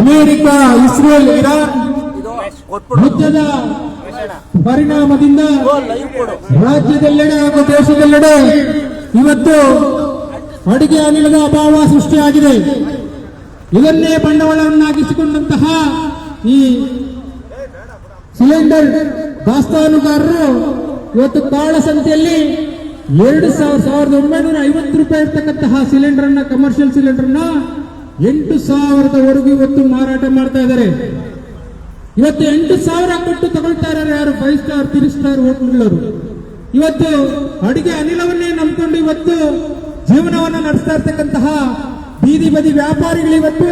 America, Israel, Iran ಯುದ್ಧದ ಪರಿಣಾಮದಿಂದ ರಾಜ್ಯದೆಲ್ಲೆಡೆ ಹಾಗೂ ದೇಶದೆಲ್ಲೆಡೆ ಇವತ್ತು ಅಡುಗೆ ಅನಿಲದ ಅಭಾವ ಸೃಷ್ಟಿಯಾಗಿದೆ. ಇದನ್ನೇ ಬಂಡವಾಳವನ್ನಾಗಿಸಿಕೊಂಡಂತಹ ಈ ಸಿಲಿಂಡರ್ ದಾಸ್ತಾನುದಾರರು ಇವತ್ತು ಕಾಳಸಂತೆಯಲ್ಲಿ 1950 ರೂಪಾಯಿ ಇರ್ತಕ್ಕಂತಹ ಸಿಲಿಂಡರ್ ಅನ್ನ, ಕಮರ್ಷಿಯಲ್ ಸಿಲಿಂಡರ್ ನ 8,000ವರೆಗೂ ಇವತ್ತು ಮಾರಾಟ ಮಾಡ್ತಾ ಇದ್ದಾರೆ. ಇವತ್ತು 8,000 ಕೊಟ್ಟು ತಗೊಳ್ತಾ ಇದ್ದಾರೆ ಯಾರು 5 ಸ್ಟಾರ್ 3 ಸ್ಟಾರ್ ಹೋಟೆಲ್ಗಳವರು. ಇವತ್ತು ಅಡಿಗೆ ಅನಿಲವನ್ನೇ ನಂಬಿಕೊಂಡು ಇವತ್ತು ಜೀವನವನ್ನು ನಡೆಸ್ತಾ ಇರ್ತಕ್ಕಂತಹ ಬೀದಿ ಬದಿ ವ್ಯಾಪಾರಿಗಳು ಇವತ್ತು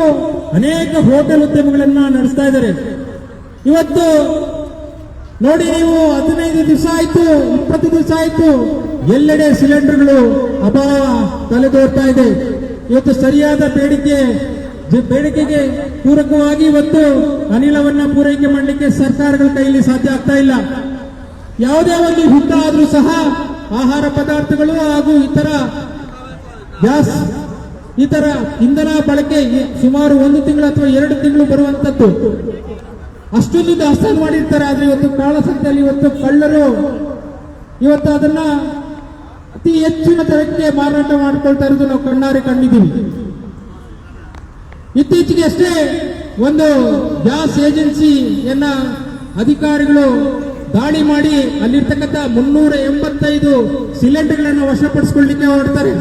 ಅನೇಕ ಹೋಟೆಲ್ ಉದ್ಯಮಗಳನ್ನ ನಡೆಸ್ತಾ ಇದ್ದಾರೆ. ಇವತ್ತು ನೋಡಿ, ನೀವು 15 ದಿವಸ ಆಯ್ತು, 20 ದಿವಸ ಆಯ್ತು, ಎಲ್ಲೆಡೆ ಸಿಲಿಂಡರ್ಗಳು ಅಭಾವ ತಲೆದೋರ್ತಾ ಇದೆ. ಇವತ್ತು ಸರಿಯಾದ ಬೇಡಿಕೆಗೆ ಪೂರಕವಾಗಿ ಇವತ್ತು ಅನಿಲವನ್ನ ಪೂರೈಕೆ ಮಾಡಲಿಕ್ಕೆ ಸರ್ಕಾರಗಳ ಕೈಯಲ್ಲಿ ಸಾಧ್ಯ ಆಗ್ತಾ ಇಲ್ಲ. ಯಾವುದೇ ಒಂದು ಯುದ್ಧ ಆದ್ರೂ ಸಹ ಆಹಾರ ಪದಾರ್ಥಗಳು ಹಾಗೂ ಇತರ ಇಂಧನ ಬಳಕೆ ಸುಮಾರು 1 ತಿಂಗಳು ಅಥವಾ 2 ತಿಂಗಳು ಬರುವಂತದ್ದು. ಅಷ್ಟೊಂದು ದಾಸ್ತಾನು ಮಾಡಿರ್ತಾರೆ. ಆದ್ರೆ ಇವತ್ತು ಕಾಳಸಂತೆಯಲ್ಲಿ ಇವತ್ತು ಕಳ್ಳರು ಇವತ್ತು ಅದನ್ನ ಅತಿ ಹೆಚ್ಚಿನ ದರಕ್ಕೆ ಮಾರಾಟ ಮಾಡಿಕೊಳ್ತಾ ಇರೋದು ನಾವು ಕಣ್ಣಾರೆ ಕಂಡಿದ್ದೀವಿ. ಇತ್ತೀಚೆಗೆ ಅಷ್ಟೇ ಒಂದು ಗ್ಯಾಸ್ ಏಜೆನ್ಸಿಯನ್ನ ಅಧಿಕಾರಿಗಳು ದಾಳಿ ಮಾಡಿ ಅಲ್ಲಿರ್ತಕ್ಕಂಥ 385 ಸಿಲಿಂಡರ್ಗಳನ್ನು ವಶಪಡಿಸಿಕೊಳ್ಳಲಿಕ್ಕೆ ಹೊರಡ್ತಾರೆ.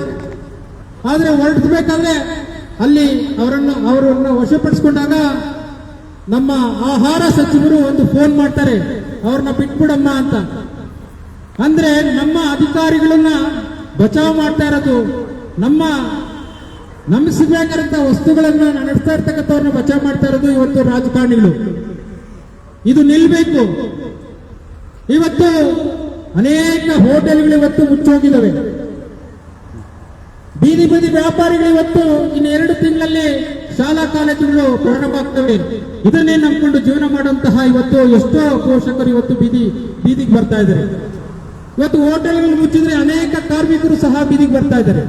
ಆದ್ರೆ ಹೊರಡಿಸಬೇಕಾದ್ರೆ ಅಲ್ಲಿ ಅವರನ್ನು ವಶಪಡಿಸಿಕೊಂಡಾಗ ನಮ್ಮ ಆಹಾರ ಸಚಿವರು ಒಂದು ಫೋನ್ ಮಾಡ್ತಾರೆ, ಅವ್ರನ್ನ ಬಿಟ್ಬಿಡಮ್ಮ ಅಂತ. ಅಂದ್ರೆ ನಮ್ಮ ಅಧಿಕಾರಿಗಳನ್ನ ಬಚಾವ್ ಮಾಡ್ತಾ ಇರೋದು, ನಮ್ಗೆ ಸಿಗಬೇಕಾದಂತ ವಸ್ತುಗಳನ್ನ ನಡೆಸ್ತಾ ಇರ್ತಕ್ಕಂಥವ್ರನ್ನ ಬಚಾವ್ ಮಾಡ್ತಾ ಇರೋದು ಇವತ್ತು ರಾಜಕಾರಣಿಗಳು. ಇದು ನಿಲ್ಬೇಕು. ಇವತ್ತು ಅನೇಕ ಹೋಟೆಲ್ಗಳು ಇವತ್ತು ಮುಚ್ಚೋಗಿದ್ದಾವೆ. ಬೀದಿ ಬದಿ ವ್ಯಾಪಾರಿಗಳು ಇವತ್ತು ಇನ್ನು 2 ತಿಂಗಳಲ್ಲಿ ಶಾಲಾ ಕಾಲೇಜುಗಳು ಪ್ರಾರಂಭ ಆಗ್ತವೆ. ಇದನ್ನೇ ನಂಬಿಕೊಂಡು ಜೀವನ ಮಾಡುವಂತಹ ಇವತ್ತು ಎಷ್ಟೋ ಪೋಷಕರು ಇವತ್ತು ಬೀದಿಗೆ ಬರ್ತಾ ಇದ್ದಾರೆ. ಇವತ್ತು ಹೋಟೆಲ್ಗಳು ಮುಚ್ಚಿದ್ರೆ ಅನೇಕ ಕಾರ್ಮಿಕರು ಸಹ ಬೀದಿಗೆ ಬರ್ತಾ ಇದ್ದಾರೆ.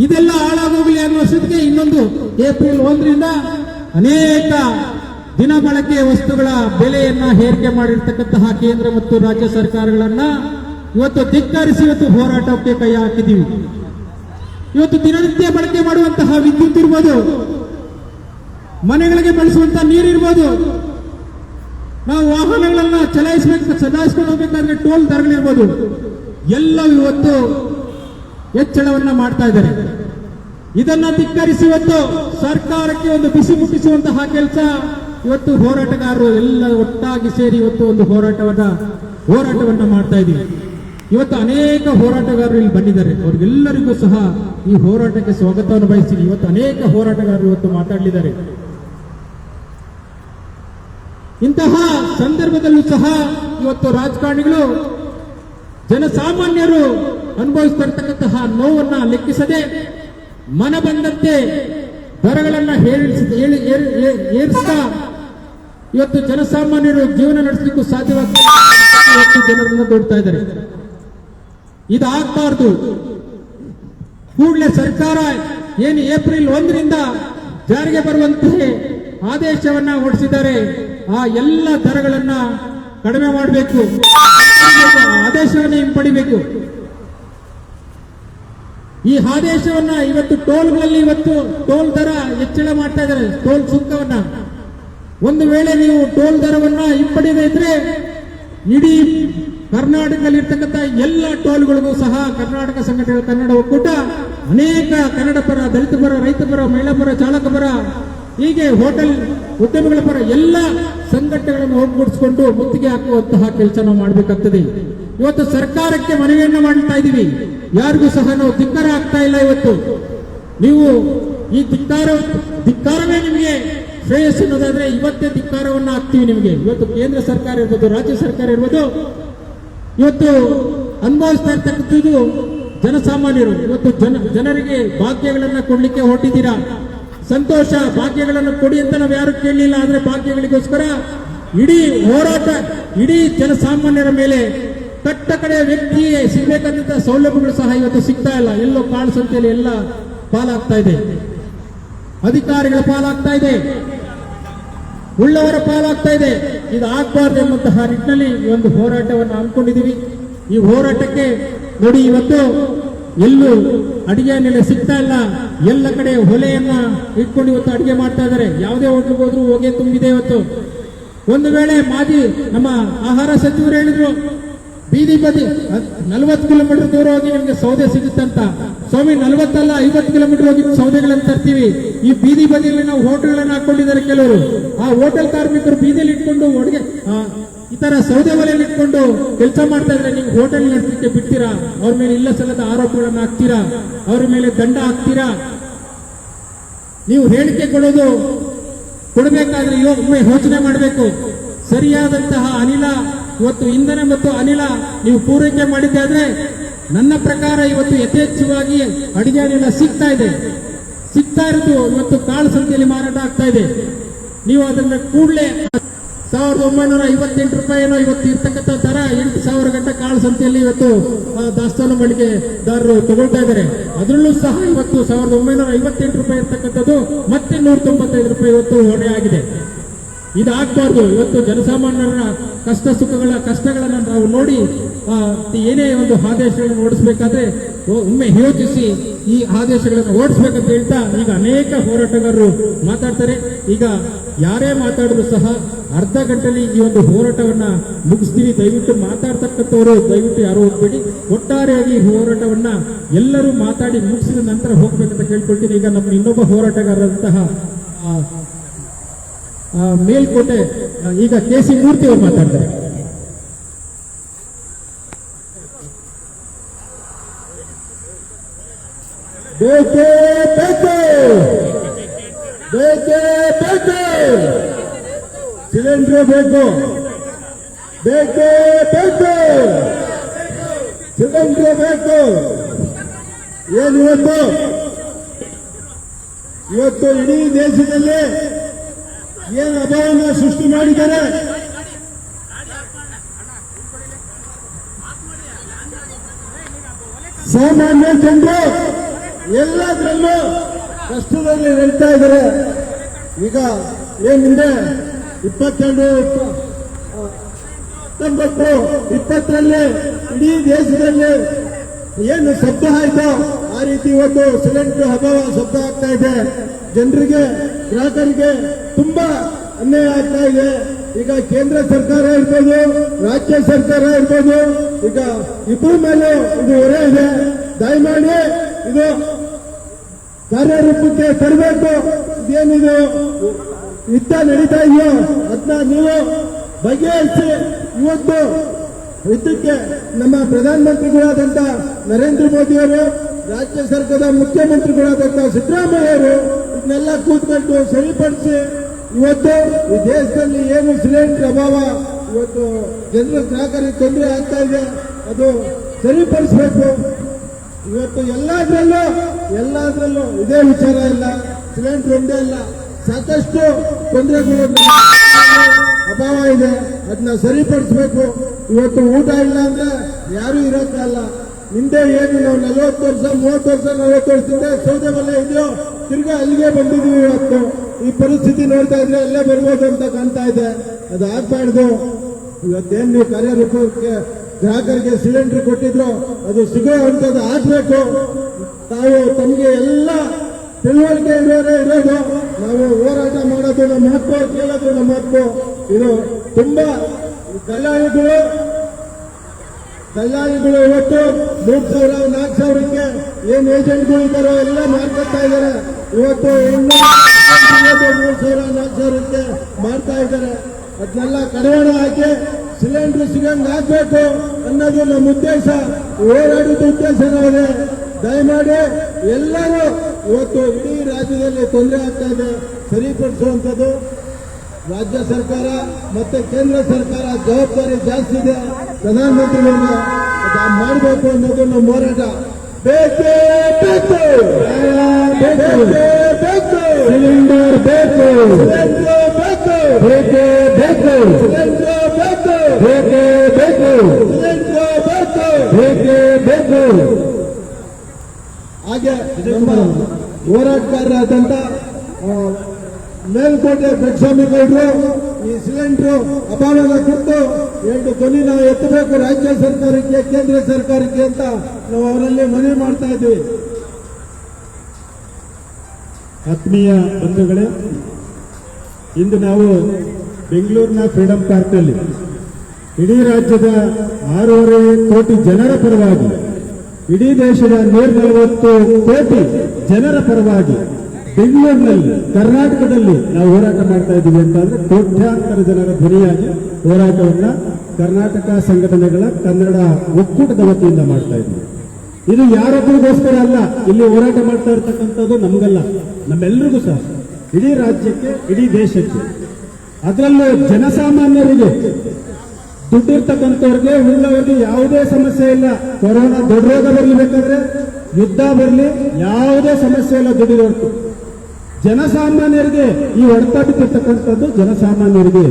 ಇದೆಲ್ಲ ಹಾಳಾಗೋಗ್ಲಿ ಅನ್ನೋ ವರ್ಷಕ್ಕೆ ಇನ್ನೊಂದು ಏಪ್ರಿಲ್ 1ರಿಂದ ಅನೇಕ ದಿನ ಬಳಕೆ ವಸ್ತುಗಳ ಬೆಲೆಯನ್ನ ಏರಿಕೆ ಮಾಡಿರ್ತಕ್ಕಂತಹ ಕೇಂದ್ರ ಮತ್ತು ರಾಜ್ಯ ಸರ್ಕಾರಗಳನ್ನ ಇವತ್ತು ಧಿಕ್ಕರಿಸಿ ಇವತ್ತು ಹೋರಾಟಕ್ಕೆ ಕೈ ಹಾಕಿದ್ದೀವಿ. ಇವತ್ತು ದಿನನಿತ್ಯ ಬಳಕೆ ಮಾಡುವಂತಹ ವಿದ್ಯುತ್ ಇರ್ಬೋದು, ಮನೆಗಳಿಗೆ ಬಳಸುವಂತಹ ನೀರಿರ್ಬೋದು, ನಾವು ವಾಹನಗಳನ್ನ ಚಲಾಯಿಸ್ಕೊಂಡು ಹೋಗ್ಬೇಕಾದ್ರೆ ಟೋಲ್ ದರಗಳಿರ್ಬೋದು, ಎಲ್ಲವೂ ಇವತ್ತು ಹೆಚ್ಚಳವನ್ನ ಮಾಡ್ತಾ ಇದ್ದಾರೆ. ಇದನ್ನ ಧಿಕ್ಕರಿಸಿ ಇವತ್ತು ಸರ್ಕಾರಕ್ಕೆ ಒಂದು ಬಿಸಿ ಮುಟ್ಟಿಸುವಂತಹ ಕೆಲಸ ಇವತ್ತು ಹೋರಾಟಗಾರರು ಎಲ್ಲ ಒಟ್ಟಾಗಿ ಸೇರಿ ಇವತ್ತು ಒಂದು ಹೋರಾಟವನ್ನ ಮಾಡ್ತಾ ಇದ್ದೀವಿ. ಇವತ್ತು ಅನೇಕ ಹೋರಾಟಗಾರರು ಇಲ್ಲಿ ಬಂದಿದ್ದಾರೆ. ಅವ್ರಿಗೆಲ್ಲರಿಗೂ ಸಹ ಈ ಹೋರಾಟಕ್ಕೆ ಸ್ವಾಗತವನ್ನು ಬಯಸ್ತೀನಿ. ಇವತ್ತು ಅನೇಕ ಹೋರಾಟಗಾರರು ಇವತ್ತು ಮಾತಾಡಲಿದ್ದಾರೆ. ಇಂತಹ ಸಂದರ್ಭದಲ್ಲೂ ಸಹ ಇವತ್ತು ರಾಜಕಾರಣಿಗಳು ಜನಸಾಮಾನ್ಯರು ಅನುಭವಿಸ್ತಾ ಇರ್ತಕ್ಕಂತಹ ನೋವನ್ನ ಲೆಕ್ಕಿಸದೆ ಮನ ಬಂದಂತೆ ದರಗಳನ್ನ ಏರಿಸ್ತಾ ಇವತ್ತು ಜನಸಾಮಾನ್ಯರು ಜೀವನ ನಡೆಸಲಿಕ್ಕೂ ಸಾಧ್ಯವಾಗ್ತದೆ. ಇವತ್ತು ಜನರನ್ನ ದೊಡ್ತಾ ಇದ್ದಾರೆ. ಇದಾಗಬಾರ್ದು. ಕೂಡಲೇ ಸರ್ಕಾರ ಏನು ಏಪ್ರಿಲ್ 1ರಿಂದ ಜಾರಿಗೆ ಬರುವಂತೆ ಆದೇಶವನ್ನ ಹೊರಡಿಸಿದ್ದಾರೆ, ಆ ಎಲ್ಲ ದರಗಳನ್ನ ಕಡಿಮೆ ಮಾಡಬೇಕು, ಆದೇಶವನ್ನ ಹಿಂಪಡಿಬೇಕು. ಈ ಆದೇಶವನ್ನ ಇವತ್ತು ಟೋಲ್ಗಳಲ್ಲಿ ಇವತ್ತು ಟೋಲ್ ದರ ಹೆಚ್ಚಳ ಮಾಡ್ತಾ ಇದ್ದಾರೆ. ಟೋಲ್ ಸುಂಕವನ್ನ ಒಂದು ವೇಳೆ ನೀವು ಟೋಲ್ ದರವನ್ನ ಹಿಂಪಡೆಯದೇ ಇದ್ರೆ ಇಡೀ ಕರ್ನಾಟಕದಲ್ಲಿ ಇರ್ತಕ್ಕಂಥ ಎಲ್ಲ ಟೋಲ್ಗಳಿಗೂ ಸಹ ಕರ್ನಾಟಕ ಸಂಘಟನೆಗಳ ಕನ್ನಡ ಒಕ್ಕೂಟ ಅನೇಕ ಕನ್ನಡ ಪರ, ದಲಿತ ಪರ, ರೈತ ಪರ, ಮಹಿಳಾ ಪರ, ಚಾಲಕ ಪರ, ಹೀಗೆ ಹೋಟೆಲ್ ಉದ್ಯಮಗಳ ಪರ ಎಲ್ಲ ಸಂಘಟನೆಗಳನ್ನು ಒಗ್ಗೂಡಿಸಿಕೊಂಡು ಮುತ್ತಿಗೆ ಹಾಕುವಂತಹ ಕೆಲಸ ನಾವು ಮಾಡಬೇಕಾಗ್ತದೆ. ಇವತ್ತು ಸರ್ಕಾರಕ್ಕೆ ಮನವಿಯನ್ನ ಮಾಡ್ತಾ ಇದ್ದೀವಿ. ಯಾರಿಗೂ ಸಹ ನಾವು ಧಿಕ್ಕಾರ ಆಗ್ತಾ ಇಲ್ಲ. ಇವತ್ತು ನೀವು ಈ ಧಿಕ್ಕಾರವೇ ನಿಮಗೆ ಶ್ರೇಯಸ್ಸು ಅನ್ನೋದಾದ್ರೆ ಇವತ್ತೇ ಧಿಕ್ಕಾರವನ್ನ ಹಾಕ್ತೀವಿ ನಿಮಗೆ. ಇವತ್ತು ಕೇಂದ್ರ ಸರ್ಕಾರ ಇರ್ಬೋದು, ರಾಜ್ಯ ಸರ್ಕಾರ ಇರ್ಬೋದು, ಇವತ್ತು ಅನುಭವಿಸ್ತಾ ಇರ್ತಕ್ಕಂಥದ್ದು ಜನಸಾಮಾನ್ಯರು. ಇವತ್ತು ಜನರಿಗೆ ಭಾಗ್ಯಗಳನ್ನ ಕೊಡ್ಲಿಕ್ಕೆ ಹೊರಟಿದ್ದೀರಾ. ಸಂತೋಷ, ಭಾಗ್ಯಗಳನ್ನು ಕೊಡಿ ಅಂತ ನಾವು ಯಾರು ಕೇಳಲಿಲ್ಲ. ಆದ್ರೆ ಭಾಗ್ಯಗಳಿಗೋಸ್ಕರ ಇಡೀ ಹೋರಾಟ ಇಡೀ ಜನಸಾಮಾನ್ಯರ ಮೇಲೆ ಕಟ್ಟ ಕಡೆ ವ್ಯಕ್ತಿಗೆ ಸಿಗಬೇಕಾದಂತಹ ಸೌಲಭ್ಯಗಳು ಸಹ ಇವತ್ತು ಸಿಗ್ತಾ ಇಲ್ಲ. ಎಲ್ಲೋ ಕಾಳಸಂತೆಯಲ್ಲಿ ಎಲ್ಲ ಪಾಲಾಗ್ತಾ ಇದೆ. ಅಧಿಕಾರಿಗಳ ಪಾಲಾಗ್ತಾ ಇದೆ, ಉಳ್ಳವರ ಪಾಲಾಗ್ತಾ ಇದೆ. ಇದು ಆಗಬಾರ್ದು ಎಂಬಂತಹ ನಿಟ್ಟಿನಲ್ಲಿ ಈ ಒಂದು ಹೋರಾಟವನ್ನು ಹಮ್ಮಿಕೊಂಡಿದ್ದೀವಿ. ಈ ಹೋರಾಟಕ್ಕೆ ನೋಡಿ, ಇವತ್ತು ಎಲ್ಲೂ ಅಡಿಗೆ ಅನಿಲ ಸಿಗ್ತಾ ಇಲ್ಲ, ಎಲ್ಲ ಕಡೆ ಹೊಲೆಯನ್ನ ಇಟ್ಕೊಂಡು ಇವತ್ತು ಅಡಿಗೆ ಮಾಡ್ತಾ ಇದ್ದಾರೆ. ಯಾವುದೇ ಹೋಟ್ಲಿಗೆ ಹೋದ್ರೂ ಹೊಗೆ ತುಂಬಿದೆ ಇವತ್ತು. ಒಂದು ವೇಳೆ ಮಾಜಿ ನಮ್ಮ ಆಹಾರ ಸಚಿವರು ಹೇಳಿದ್ರು, ಬೀದಿ ಬದಿ 40 ಕಿಲೋಮೀಟರ್ ದೂರ ಹೋಗಿ ನಿಮ್ಗೆ ಸೌದೆ ಸಿಗುತ್ತಂತ. ಸ್ವಾಮಿ, 40 ಅಲ್ಲ 50 ಕಿಲೋಮೀಟರ್ ಹೋಗಿ ಸೌದೆಗಳನ್ನು ತರ್ತೀವಿ. ಈ ಬೀದಿ ಬದಿಯಲ್ಲಿ ನಾವು ಹೋಟೆಲ್ಗಳನ್ನು ಹಾಕೊಂಡಿದ್ದಾರೆ ಕೆಲವರು. ಆ ಹೋಟೆಲ್ ಕಾರ್ಮಿಕರು ಬೀದಿಯಲ್ಲಿ ಇಟ್ಕೊಂಡು ಅಡುಗೆ ಈ ತರ ಸೌದೆ ಒಲೆಯಲ್ಲಿ ಇಟ್ಕೊಂಡು ಕೆಲಸ ಮಾಡ್ತಾ ಇದ್ರೆ ನೀವು ಹೋಟೆಲ್ ನಡೆಸಲಿಕ್ಕೆ ಬಿಡ್ತೀರಾ? ಅವ್ರ ಮೇಲೆ ಇಲ್ಲ ಸಲ್ಲದ ಆರೋಪಗಳನ್ನು ಹಾಕ್ತೀರಾ? ಅವ್ರ ಮೇಲೆ ದಂಡ ಹಾಕ್ತೀರಾ? ನೀವು ಹೇಳಿಕೆ ಕೊಡಬೇಕಾದ್ರೆ ಒಮ್ಮೆ ಯೋಚನೆ ಮಾಡಬೇಕು. ಸರಿಯಾದಂತಹ ಅನಿಲ, ಇವತ್ತು ಇಂಧನ ಮತ್ತು ಅನಿಲ ನೀವು ಪೂರೈಕೆ ಮಾಡಿದ್ದಾದ್ರೆ ನನ್ನ ಪ್ರಕಾರ ಇವತ್ತು ಯಥೇಚ್ಛವಾಗಿ ಅಡಿಗೆ ಅನಿಲ ಸಿಗ್ತಾ ಇರೋದು ಇವತ್ತು ಕಾಳು ಸಂತೆಯಲ್ಲಿ ಮಾರಾಟ ಆಗ್ತಾ ಇದೆ. ನೀವು ಅದನ್ನ ಕೂಡಲೇ 1958 ರೂಪಾಯಿನೋ ಇವತ್ತು ಇರ್ತಕ್ಕಂಥ ದರ 8,000 ಗಂಟೆ ಕಾಳು ಸಂತೆಯಲ್ಲಿ ಇವತ್ತು ದಾಸ್ತಾನು ಮಳಿಗೆದಾರರು ತಗೊಳ್ತಾ ಇದ್ದಾರೆ. ಅದರಲ್ಲೂ ಸಹ ಇವತ್ತು 1958 ರೂಪಾಯಿ ಇರ್ತಕ್ಕಂಥದ್ದು ಮತ್ತೆ 195 ರೂಪಾಯಿ ಇವತ್ತು ಹೊಣೆ ಆಗಿದೆ. ಇದಾಗಬಾರ್ದು. ಇವತ್ತು ಜನಸಾಮಾನ್ಯರ ಕಷ್ಟಗಳನ್ನು ನಾವು ನೋಡಿ ಏನೇ ಒಂದು ಆದೇಶಗಳನ್ನು ಓಡಿಸಬೇಕಾದ್ರೆ ಒಮ್ಮೆ ಯೋಚಿಸಿ ಈ ಆದೇಶಗಳನ್ನು ಓಡಿಸ್ಬೇಕಂತ ಹೇಳ್ತಾ ಈಗ ಅನೇಕ ಹೋರಾಟಗಾರರು ಮಾತಾಡ್ತಾರೆ. ಈಗ ಯಾರೇ ಮಾತಾಡಿದ್ರು ಸಹ ಅರ್ಧ ಗಂಟೆಯಲ್ಲಿ ಈ ಒಂದು ಹೋರಾಟವನ್ನ ಮುಗಿಸ್ತೀವಿ. ದಯವಿಟ್ಟು ಮಾತಾಡ್ತಕ್ಕಂಥವರು ದಯವಿಟ್ಟು ಯಾರು ಹೋಗ್ಬೇಡಿ. ಒಟ್ಟಾರೆಯಾಗಿ ಈ ಹೋರಾಟವನ್ನ ಎಲ್ಲರೂ ಮಾತಾಡಿ ಮುಗಿಸಿದ ನಂತರ ಹೋಗ್ಬೇಕಂತ ಕೇಳ್ಕೊಳ್ತೀನಿ. ಈಗ ನಮ್ಮ ಇನ್ನೊಬ್ಬ ಹೋರಾಟಗಾರರಂತಹ ಮೇಲ್ಕೋಟೆ ಈಗ KC ಮೂರ್ತಿ ಅವರು ಮಾತಾಡ್ತಾರೆ. ಬೇಕೇ ಬೇಕು, ಬೇಕೇ ಬೇಕು, ಸಿಲಿಂಡರ್ ಬೇಕು, ಬೇಕೇ ಬೇಕು, ಸಿಲಿಂಡರ್ ಬೇಕು. ಏನು ಇವತ್ತು ಇಡೀ ದೇಶದಲ್ಲಿ ಏನು ಅಭಾವನ ಸೃಷ್ಟಿ ಮಾಡಿದ್ದಾರೆ. ಸಾಮಾನ್ಯ ಜನರು ಎಲ್ಲದರಲ್ಲೂ ಕಷ್ಟದಲ್ಲಿ ಹೇಳ್ತಾ ಇದ್ದಾರೆ. ಈಗ ಏನಿದೆ 22, 19, 20ರಲ್ಲಿ ಇಡೀ ದೇಶದಲ್ಲಿ ಏನು ಶಬ್ದ ಆಯ್ತು ಆ ರೀತಿ ಇವತ್ತು ಸಿಲಿಂಡರ್ ಅಭಾವ ಶಬ್ದ ಆಗ್ತಾ ಇದೆ. ಜನರಿಗೆ, ಗ್ರಾಹಕರಿಗೆ ತುಂಬಾ ಅನ್ಯಾಯ ಆಗ್ತಾ ಇದೆ. ಈಗ ಕೇಂದ್ರ ಸರ್ಕಾರ ಇರ್ಬೋದು, ರಾಜ್ಯ ಸರ್ಕಾರ ಇರ್ಬೋದು, ಈಗ ಇಬ್ಬರ ಮೇಲೆ ಇದು ಹೊರೆ ಇದೆ. ದಯಮಾಡಿ ಇದು ಕಾರ್ಯರೂಪಕ್ಕೆ ತರಬೇಕು. ಇದೇನಿದು ಯುದ್ಧ ನಡೀತಾ ಇದೆಯೋ ಅದನ್ನ ನೀವು ಬಗೆಹರಿಸಿ. ಇವತ್ತು ಯುದ್ಧಕ್ಕೆ ನಮ್ಮ ಪ್ರಧಾನಮಂತ್ರಿಗಳಾದಂಥ ನರೇಂದ್ರ ಮೋದಿಯವರು, ರಾಜ್ಯ ಸರ್ಕಾರದ ಮುಖ್ಯಮಂತ್ರಿಗಳಾದಂಥ ಸಿದ್ದರಾಮಯ್ಯ ಅವರು ಇದನ್ನೆಲ್ಲ ಕೂತ್ಕೊಂಡು ಸರಿಪಡಿಸಿ ಇವತ್ತು ಈ ದೇಶದಲ್ಲಿ ಏನು ಸಿಲಿಂಡರ್ ಅಭಾವ ಇವತ್ತು ಜನರ ಗ್ರಾಹಕರಿಗೆ ತೊಂದರೆ ಆಗ್ತಾ ಇದೆ ಅದು ಸರಿಪಡಿಸಬೇಕು. ಇವತ್ತು ಎಲ್ಲದರಲ್ಲೂ ಇದೇ ವಿಚಾರ ಇಲ್ಲ, ಸಿಲಿಂಡರ್ ಒಂದೇ ಇಲ್ಲ, ಸಾಕಷ್ಟು ತೊಂದರೆಗಳು ಅಭಾವ ಇದೆ. ಅದನ್ನ ಸರಿಪಡಿಸಬೇಕು. ಇವತ್ತು ಊಟ ಇಲ್ಲ ಅಂದ್ರೆ ಯಾರು ಇರೋಕ್ಕಲ್ಲ. ಹಿಂದೆ ಏನು ನಾವು 40 ವರ್ಷ 30 ವರ್ಷ 40 ವರ್ಷದಿಂದ ಸೌದೆ ಒಲೆ ಇದೆಯೋ ತಿರ್ಗಾ ಅಲ್ಲಿಗೆ ಬಂದಿದ್ವಿ. ಇವತ್ತು ಈ ಪರಿಸ್ಥಿತಿ ನೋಡ್ತಾ ಇದ್ರೆ ಅಲ್ಲೇ ಬರ್ಬೋದು ಅಂತ ಕಾಣ್ತಾ ಇದೆ. ಅದು ಆಗ್ಬಾರ್ದು. ಇವತ್ತೇನು ನೀವು ಕಾರ್ಯರೂಪಕ್ಕೆ ಗ್ರಾಹಕರಿಗೆ ಸಿಲಿಂಡರ್ ಕೊಟ್ಟಿದ್ರು ಅದು ಸಿಗುವಂಥದ್ದು ಆಗ್ಬೇಕು. ತಾವು ತಮಗೆ ಎಲ್ಲ ತಿಳುವಳಿಕೆ ಇರೋದು. ನಾವು ಹೋರಾಟ ಮಾಡೋದು ನಮ್ಮ ಹಕ್ಕು, ಕೇಳೋದು ನಮ್ಮ ಹಕ್ಕು. ಇದು ತುಂಬಾ ಕಲ್ಯಾಣಿಗಳು ಇವತ್ತು 3,000 4,000ಕ್ಕೆ ಏನ್ ಏಜೆಂಟ್ಗಳು ಇದ್ದಾರೋ ಎಲ್ಲ ಮಾರ್ಕೊತಾ ಇದ್ದಾರೆ. ಇವತ್ತು 3,000 4,000ಕ್ಕೆ ಮಾಡ್ತಾ ಇದ್ದಾರೆ. ಅದನ್ನೆಲ್ಲ ಕಡಿವಾಣ ಹಾಕಿ ಸಿಲಿಂಡರ್ ಸಿಗಂಗ್ ಆಗ್ಬೇಕು ಅನ್ನೋದು ನಮ್ಮ ಉದ್ದೇಶ, ಹೋರಾಡೋದು ಉದ್ದೇಶ ಇದೆ. ದಯಮಾಡಿ ಎಲ್ಲರೂ ಇವತ್ತು ಇಡೀ ರಾಜ್ಯದಲ್ಲಿ ತೊಂದರೆ ಆಗ್ತಾ ಇದೆ, ಸರಿಪಡಿಸುವಂಥದ್ದು ರಾಜ್ಯ ಸರ್ಕಾರ ಮತ್ತೆ ಕೇಂದ್ರ ಸರ್ಕಾರ ಜವಾಬ್ದಾರಿ ಜಾಸ್ತಿ ಇದೆ. ಪ್ರಧಾನಮಂತ್ರಿಗಳನ್ನ ಮಾಡಬೇಕು ಅನ್ನೋದು ನಮ್ಮ ಹೋರಾಟ. ಬೇಕೇ ಬೇಕು, ಬೇಕು, ಸಿಲಿಂಡರ್ ಬೇಕು, ಸಿಲಿಂಡರ್ ಬೇಕು, ಬೇಕೇ ಬೇಕು, ಸಿಲಿಂಡರ್ ಬೇಕು, ಬೇಕೇ ಬೇಕು, ಸಿಲಿಂಡರ್ ಬೇಕು, ಬೇಕೇ ಬೇಕು. ಹಾಗೆ ನಮ್ಮ ಹೋರಾಟಗಾರರಾದಂತ ಮೇಲ್ಕೋಟೆ ಬೆಟ್ಟಸ್ವಾಮಿಗೌಡರು ಈ ಸಿಲಿಂಡರ್ ಅಪಾನದ ಕುರಿತು 2 ಧ್ವನಿ ನಾವು ಎತ್ತಬೇಕು ರಾಜ್ಯ ಸರ್ಕಾರಕ್ಕೆ, ಕೇಂದ್ರ ಸರ್ಕಾರಕ್ಕೆ ಅಂತ ನಾವು ಅವರಲ್ಲಿ ಮನವಿ ಮಾಡ್ತಾ ಇದ್ದೀವಿ. ಆತ್ಮೀಯ ಬಂಧುಗಳೇ, ಇಂದು ನಾವು ಬೆಂಗಳೂರಿನ ಫ್ರೀಡಂ ಪಾರ್ಕ್ನಲ್ಲಿ ಇಡೀ ರಾಜ್ಯದ 6.5 ಕೋಟಿ ಜನರ ಪರವಾಗಿ, ಇಡೀ ದೇಶದ 140 ಕೋಟಿ ಜನರ ಪರವಾಗಿ ಬೆಂಗಳೂರಿನಲ್ಲಿ, ಕರ್ನಾಟಕದಲ್ಲಿ ನಾವು ಹೋರಾಟ ಮಾಡ್ತಾ ಇದ್ದೀವಿ ಅಂತಂದ್ರೆ ಕೋಟ್ಯಾಂತರ ಜನರ ಧ್ವನಿಯಾಗಿ ಹೋರಾಟವನ್ನ ಕರ್ನಾಟಕ ಸಂಘಟನೆಗಳ ಕನ್ನಡ ಒಕ್ಕೂಟದ ವತಿಯಿಂದ ಮಾಡ್ತಾ ಇದ್ದೀವಿ. ಇದು ಯಾರೊಬ್ಬರಿಗೋಸ್ಕರ ಅಲ್ಲ, ಇಲ್ಲಿ ಹೋರಾಟ ಮಾಡ್ತಾ ಇರ್ತಕ್ಕಂಥದ್ದು ನಮಗಲ್ಲ, ನಮ್ಮೆಲ್ಲರಿಗೂ ಸಹ, ಇಡೀ ರಾಜ್ಯಕ್ಕೆ, ಇಡೀ ದೇಶಕ್ಕೆ. ಅದರಲ್ಲೂ ಜನಸಾಮಾನ್ಯರಿಗೆ, ದುಡ್ಡಿರ್ತಕ್ಕಂಥವ್ರಿಗೆ, ಉಳ್ಳವರಿಗೆ ಯಾವುದೇ ಸಮಸ್ಯೆ ಇಲ್ಲ. ಕೊರೋನಾ ದೊಡ್ಡ ರೋಗ ಬರಲಿಬೇಕಾದ್ರೆ, ಯುದ್ಧ ಬರಲಿ, ಯಾವುದೇ ಸಮಸ್ಯೆ ಇಲ್ಲ ದುಡ್ಡಿರೋರ್ತು. ಜನಸಾಮಾನ್ಯರಿಗೆ ಈ ಹೊಡೆತ ಬಿಟ್ಟಿರ್ತಕ್ಕಂಥದ್ದು ಜನಸಾಮಾನ್ಯರಿಗೆ.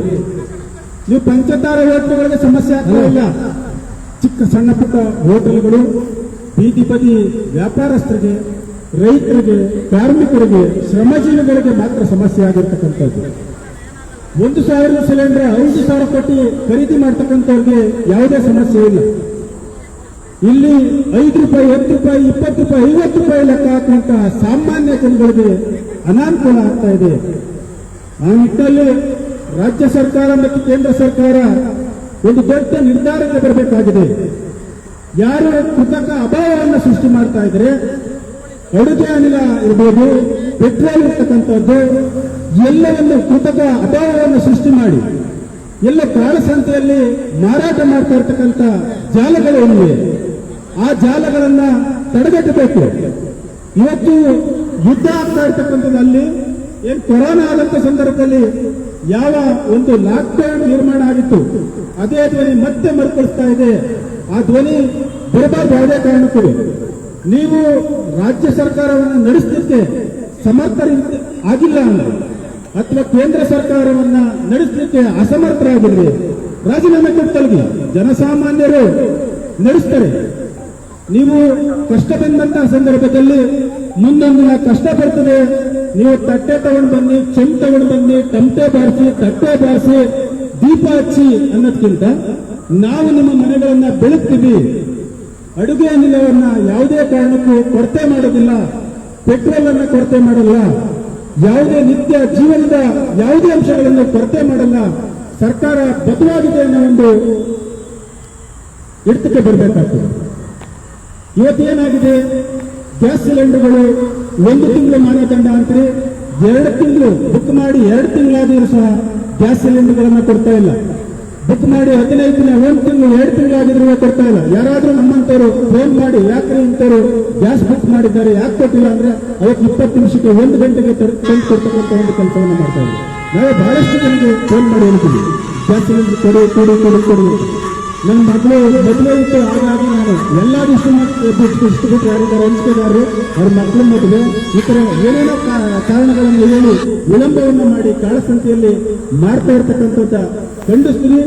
ನೀವು ಪಂಚತಾರ ಹೋಟೆಲ್ಗಳಿಗೆ ಸಮಸ್ಯೆ ಆಗ್ತಾ ಇಲ್ಲ. ಚಿಕ್ಕ ಸಣ್ಣ ಪುಟ್ಟ ಹೋಟೆಲ್ಗಳು, ಬೀದಿ ಬದಿ ವ್ಯಾಪಾರಸ್ಥರಿಗೆ, ರೈತರಿಗೆ, ಕಾರ್ಮಿಕರಿಗೆ, ಶ್ರಮಜೀವಿಗಳಿಗೆ ಮಾತ್ರ ಸಮಸ್ಯೆ ಆಗಿರ್ತಕ್ಕಂಥದ್ದು. 1,000 ಸಿಲಿಂಡರ್ 5,000 ಕೋಟಿ ಖರೀದಿ ಮಾಡ್ತಕ್ಕಂಥವ್ರಿಗೆ ಯಾವುದೇ ಸಮಸ್ಯೆ ಇಲ್ಲ. ಇಲ್ಲಿ 5 ರೂಪಾಯಿ, 10 ರೂಪಾಯಿ, 20 ರೂಪಾಯಿ, 50 ರೂಪಾಯಿ ಲೆಕ್ಕ ಹಾಕುವಂತ ಸಾಮಾನ್ಯ ಜನಗಳಿಗೆ ಅನಾನುಕೂಲ ಆಗ್ತಾ ಇದೆ. ಆ ನಿಟ್ಟಿನಲ್ಲಿ ರಾಜ್ಯ ಸರ್ಕಾರ ಮತ್ತು ಕೇಂದ್ರ ಸರ್ಕಾರ ಒಂದು ದೊಡ್ಡ ನಿರ್ಧಾರಕ್ಕೆ ಬರಬೇಕಾಗಿದೆ. ಯಾರು ಕೃತಕ ಅಭಾವವನ್ನು ಸೃಷ್ಟಿ ಮಾಡ್ತಾ ಇದ್ರೆ, ಅಡುಗೆ ಅನಿಲ ಇರ್ಬೋದು, ಪೆಟ್ರೋಲ್ ಇರ್ತಕ್ಕಂಥದ್ದು, ಎಲ್ಲವನ್ನು ಕೃತಕ ಅಭಾವವನ್ನು ಸೃಷ್ಟಿ ಮಾಡಿ ಎಲ್ಲ ಕಾಳಸಂತೆಯಲ್ಲಿ ಮಾರಾಟ ಮಾಡ್ತಾ ಇರ್ತಕ್ಕಂಥ ಜಾಲಗಳು ಏನಿವೆ, ಆ ಜಾಲಗಳನ್ನ ತಡೆಗಟ್ಟಬೇಕು. ಇವತ್ತು ಯುದ್ಧ ಆಗ್ತಾ ಇರ್ತಕ್ಕಂಥದ್ದಲ್ಲಿ, ಏನ್ ಕೊರೋನಾ ಆದಂತ ಸಂದರ್ಭದಲ್ಲಿ ಯಾವ ಒಂದು ಲಾಕ್ಡೌನ್ ನಿರ್ಮಾಣ ಆಗಿತ್ತು, ಅದೇ ಧ್ವನಿ ಮತ್ತೆ ಮರುಕಳಿಸ್ತಾ ಇದೆ. ಆ ಧ್ವನಿ ಬರಬಾರ್ದು ಯಾವುದೇ ಕಾರಣಕ್ಕೂ. ನೀವು ರಾಜ್ಯ ಸರ್ಕಾರವನ್ನು ನಡೆಸಲಿಕ್ಕೆ ಸಮರ್ಥರಾಗಿಲ್ಲ ಅಂದ್ರೆ, ಅಥವಾ ಕೇಂದ್ರ ಸರ್ಕಾರವನ್ನ ನಡೆಸಲಿಕ್ಕೆ ಅಸಮರ್ಥರಾಗಿದ್ರೆ ರಾಜೀನಾಮೆ ಕೊಟ್ಟಲ್ಗಿ, ಜನಸಾಮಾನ್ಯರು ನಡೆಸ್ತಾರೆ. ನೀವು ಕಷ್ಟ ಬಂದಂತಹ ಸಂದರ್ಭದಲ್ಲಿ ಮುಂದೊಂದು ಕಷ್ಟ ಬರ್ತದೆ, ನೀವು ತಟ್ಟೆ ತಗೊಂಡು ಬನ್ನಿ, ಚೆಂಡು ತಗೊಂಡು ಬನ್ನಿ, ಟಮಟೆ ಬಾರಿಸಿ, ತಟ್ಟೆ ಬಾರಿಸಿ, ದೀಪ ಹಚ್ಚಿ ಅನ್ನೋದಕ್ಕಿಂತ ನಾವು ನಿಮ್ಮ ಮನೆಗಳನ್ನ ಬೆಳಗ್ತೀವಿ. ಅಡುಗೆ ಅನಿಲವನ್ನ ಯಾವುದೇ ಕಾರಣಕ್ಕೂ ಕೊರತೆ ಮಾಡೋದಿಲ್ಲ, ಪೆಟ್ರೋಲ್ ಅನ್ನ ಕೊರತೆ ಮಾಡಲ್ಲ, ಯಾವುದೇ ನಿತ್ಯ ಜೀವನದ ಯಾವುದೇ ಅಂಶಗಳನ್ನು ಕೊರತೆ ಮಾಡಲ್ಲ. ಸರ್ಕಾರ ಬದ್ಧವಾಗಿದೆ ಅನ್ನೋ ಒಂದು ಹಿಡಿತಕ್ಕೆ ಬರಬೇಕಾಗ್ತದೆ. ಇವತ್ತೇನಾಗಿದೆ, ಗ್ಯಾಸ್ ಸಿಲಿಂಡರ್ಗಳು 1 ತಿಂಗಳು ಮಾನದಂಡ ಅಂತ್ರಿ, 2 ತಿಂಗಳು ಬುಕ್ ಮಾಡಿ 2 ತಿಂಗಳಾದರೂ ಸಹ ಗ್ಯಾಸ್ ಸಿಲಿಂಡರ್ಗಳನ್ನ ಕೊಡ್ತಾ ಇಲ್ಲ. ಬುಕ್ ಮಾಡಿ 15 ದಿನ, 1 ತಿಂಗಳು, 2 ತಿಂಗಳಾಗಿದ್ರು ಕೊಡ್ತಾ ಇಲ್ಲ. ಯಾರಾದ್ರೂ ನಮ್ಮಂತವರು ಫೋನ್ ಮಾಡಿ, ಯಾಕ್ರಿ ಇಂಥವ್ರು ಗ್ಯಾಸ್ ಬುಕ್ ಮಾಡಿದ್ದಾರೆ, ಯಾಕೆ ಕೊಟ್ಟಿಲ್ಲ ಅಂದ್ರೆ ಅದಕ್ಕೆ 20 ನಿಮಿಷಕ್ಕೆ 1 ಗಂಟೆಗೆ ತಂದು ಕೊಡ್ತಕ್ಕಂಥ ಒಂದು ಕೆಲಸವನ್ನು ಮಾಡ್ತಾ ಇದ್ದೀವಿ. ನಾವು ಬಹಳಷ್ಟು ಜನರಿಗೆ ಫೋನ್ ಮಾಡಿ ಹೇಳ್ತೀವಿ, ಗ್ಯಾಸ್ ಸಿಲಿಂಡರ್ ಕೊಡಿ ಕೊಡಿ ಕೊಡಿ ಕೊಡಿ. ನನ್ನ ಮಕ್ಕಳು ಮದುವೆ ಇತ್ತು, ಹಾಗಾಗಿ ನಾನು ಎಲ್ಲರೂ ಇಷ್ಟು ಬಿಟ್ಟು ಯಾರಿದ್ದಾರೆ ಹಂಚಿಕೆದಾರರು, ಅವ್ರ ಮಕ್ಕಳ ಮದುವೆ, ಈ ತರ ಏನೇನೋ ಕಾರಣಗಳನ್ನು ಹೇಳಿ ವಿಳಂಬವನ್ನು ಮಾಡಿ ಕಾಳಸಂತೆಯಲ್ಲಿ ಮಾಡ್ತಾ ಇರ್ತಕ್ಕಂಥದ್ದು ಖಂಡಿಸ್ತೀವಿ.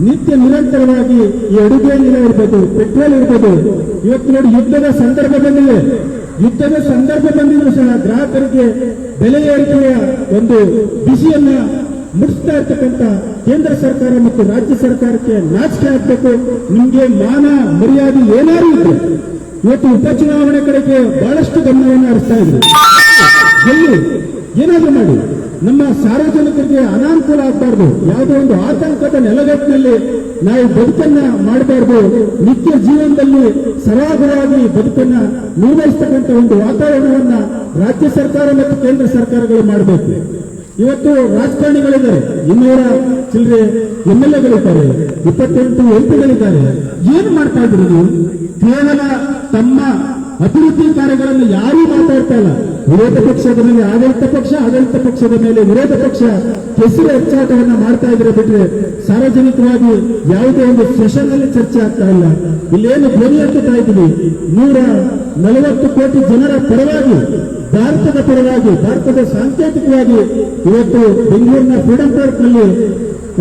ನಿತ್ಯ ನಿರಂತರವಾಗಿ ಈ ಅಡುಗೆ ಅನಿಲ ಇರ್ಬೋದು, ಪೆಟ್ರೋಲ್ ಇರ್ಬೋದು, ಇವತ್ತು ನೋಡಿ ಯುದ್ಧದ ಸಂದರ್ಭ ಬಂದಿದೆ. ಯುದ್ಧದ ಸಂದರ್ಭ ಬಂದಿದ್ರು ಸಹ ಗ್ರಾಹಕರಿಗೆ ಬೆಲೆ ಏರಿಕೆಯ ಒಂದು ಬಿಸಿಯನ್ನ ಮುಡಿಸ್ತಾ ಇರ್ತಕ್ಕಂಥ ಕೇಂದ್ರ ಸರ್ಕಾರ ಮತ್ತು ರಾಜ್ಯ ಸರ್ಕಾರಕ್ಕೆ ನಾಚಿಕೆ ಆಗ್ಬೇಕು. ನಿಮ್ಗೆ ಮಾನ ಮರ್ಯಾದೆ ಏನಾರು ಇದ್ರೆ ಇವತ್ತು ಉಪಚುನಾವಣೆ ಕಡೆಗೆ ಬಹಳಷ್ಟು ಗಮನವನ್ನು ಹರಿಸ್ತಾ ಇದ್ರು. ಎಲ್ಲಿ ಏನಾದ್ರೂ ಮಾಡಿ ನಮ್ಮ ಸಾರ್ವಜನಿಕರಿಗೆ ಅನಾನುಕೂಲ ಆಗಬಾರ್ದು, ಯಾವುದೋ ಒಂದು ಆತಂಕದ ನೆಲಗಟ್ಟಿನಲ್ಲಿ ನಾವು ಬದುಕನ್ನ ಮಾಡಬಾರ್ದು. ನಿತ್ಯ ಜೀವನದಲ್ಲಿ ಸರಾಗವಾಗಿ ಬದುಕನ್ನ ನಿರ್ವಹಿಸ್ತಕ್ಕಂಥ ಒಂದು ವಾತಾವರಣವನ್ನ ರಾಜ್ಯ ಸರ್ಕಾರ ಮತ್ತು ಕೇಂದ್ರ ಸರ್ಕಾರಗಳು ಮಾಡಬೇಕು. ಇವತ್ತು ರಾಜಕಾರಣಿಗಳಿದ್ದಾರೆ, 200 ಚಿಲ್ಲರೆ MLAಗಳಿದ್ದಾರೆ, 28 MP ಗಳಿದ್ದಾರೆ. ಏನು ಮಾಡ್ತಾ ಇದ್ರು ನೀವು? ಕೇವಲ ತಮ್ಮ ಅಭಿವೃದ್ಧಿ ಕಾರ್ಯಗಳನ್ನು ಯಾರೂ ಮಾತಾಡ್ತಾ ಇಲ್ಲ. ವಿರೋಧ ಪಕ್ಷದ ಮೇಲೆ ಆಡಳಿತ ಪಕ್ಷ, ಆಡಳಿತ ಪಕ್ಷದ ಮೇಲೆ ವಿರೋಧ ಪಕ್ಷ ಕೆಸರು ಹೆಚ್ಚಾಟವನ್ನ ಮಾಡ್ತಾ ಇದ್ರೆ ಬಿಟ್ರೆ ಸಾರ್ವಜನಿಕವಾಗಿ ಯಾವುದೇ ಒಂದು ಸೆಷನ್ ಅಲ್ಲಿ ಚರ್ಚೆ ಆಗ್ತಾ ಇಲ್ಲ. ಇಲ್ಲೇನು ಧ್ವನಿ ಎತ್ತುತ್ತಾ ಇದ್ದೀವಿ, 140 ಕೋಟಿ ಜನರ ಪರವಾಗಿ, ಭಾರತದ ಪರವಾಗಿ, ಭಾರತದ ಸಾಂಕೇತಿಕವಾಗಿ ಇವತ್ತು ಬೆಂಗಳೂರಿನ ಫ್ರೀಡಂ ಪಾರ್ಕ್ ನಲ್ಲಿ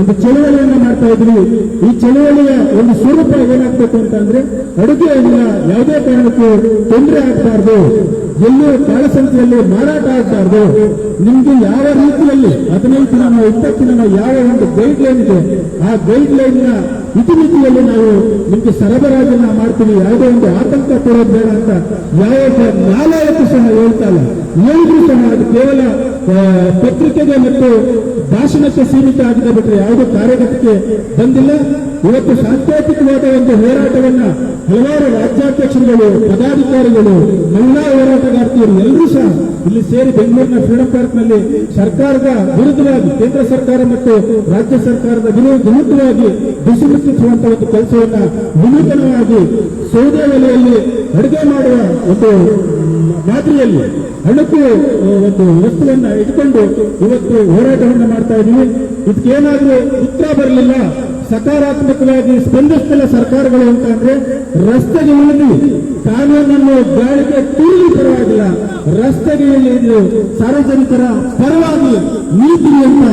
ಒಂದು ಚಳುವಳಿಯನ್ನು ಮಾಡ್ತಾ ಇದ್ವಿ. ಈ ಚಳುವಳಿಯ ಒಂದು ಸ್ವರೂಪ ಏನಾಗಬೇಕು ಅಂತಂದ್ರೆ, ಅಡುಗೆ ಅನಿಲ ಯಾವುದೇ ಕಾರಣಕ್ಕೂ ತೊಂದರೆ ಆಗಬಾರ್ದು. ಎಲ್ಲೂ ಕಾಳಸಂತೆಯಲ್ಲಿ ಮಾರಾಟ ಆಗಬಾರ್ದು. ನಿಮ್ಗೆ ಯಾವ ರೀತಿಯಲ್ಲಿ 15 ದಿನ 20 ದಿನ ಯಾವ ಒಂದು ಗೈಡ್ ಲೈನ್ ಇದೆ, ಆ ಗೈಡ್ ಲೈನ್ ನ ಇತಿಮಿತಿಯಲ್ಲಿ ನಾವು ನಿಮ್ಗೆ ಸರಬರಾಜನ್ನ ಮಾಡ್ತೀವಿ, ಯಾವುದೇ ಒಂದು ಆತಂಕ ಕೊಡೋದು ಬೇಡ ಅಂತ ಯಾವ ನ್ಯಾಯಾಲಯಕ್ಕೂ ಸಹ ಹೇಳ್ತಾ ಇಲ್ಲ. ಹೇಳಿದ್ರು ಸಹ ಅದು ಕೇವಲ ಪತ್ರಿಕೆಗೆ ಮತ್ತು ಭಾಷಣಕ್ಕೆ ಸೀಮಿತ ಆಗಿದೆ ಬಿಟ್ಟರೆ ಯಾವುದೇ ಕಾರ್ಯಗತಕ್ಕೆ ಬಂದಿಲ್ಲ. ಇವತ್ತು ಸಾಂಕೇತಿಕವಾದ ಒಂದು ಹೋರಾಟವನ್ನ ಹಲವಾರು ರಾಜ್ಯಾಧ್ಯಕ್ಷರುಗಳು, ಪದಾಧಿಕಾರಿಗಳು, ಮಹಿಳಾ ಹೋರಾಟಗಾರ್ತಿಯರು ಎಲ್ಲರೂ ಸಹ ಇಲ್ಲಿ ಸೇರಿ ಬೆಂಗಳೂರಿನ ಫ್ರೀಡಂ ಪಾರ್ಕ್ ನಲ್ಲಿ ಸರ್ಕಾರದ ವಿರುದ್ಧವಾಗಿ, ಕೇಂದ್ರ ಸರ್ಕಾರ ಮತ್ತು ರಾಜ್ಯ ಸರ್ಕಾರದ ವಿರುದ್ಧವಾಗಿ ಬಿಸಿ ಮುಟ್ಟಿಸುವಂತಹ ಒಂದು ಕೆಲಸವನ್ನ ವಿನೂತನವಾಗಿ ಸೌದೆ ಒಲೆಯಲ್ಲಿ ಅಡುಗೆ ಮಾಡುವ ಒಂದು ಮಾದರಿಯಲ್ಲಿ ಹಣಕ್ಕೂ ಒಂದು ವಸ್ತುವನ್ನ ಇಟ್ಕೊಂಡು ಇವತ್ತು ಹೋರಾಟವನ್ನು ಮಾಡ್ತಾ ಇದ್ದೀವಿ. ಇದಕ್ಕೇನಾದ್ರೂ ಉತ್ತರ ಬರಲಿಲ್ಲ, ಸಕಾರಾತ್ಮಕವಾಗಿ ಸ್ಪಂದಿಸಲಿಲ್ಲ ಸರ್ಕಾರಗಳು ಅಂತ ಅಂದ್ರೆ ರಸ್ತೆಗೆ ಇಳಿದು ಕಾನೂನನ್ನು ಗಾಳಿಗೆ ತೂರಿ ಪರವಾಗಿಲ್ಲ, ರಸ್ತೆಗೆ ಇಳಿದು ಸಾರ್ವಜನಿಕರ ಪರವಾಗಿ ನೀತಿ ಅಂತ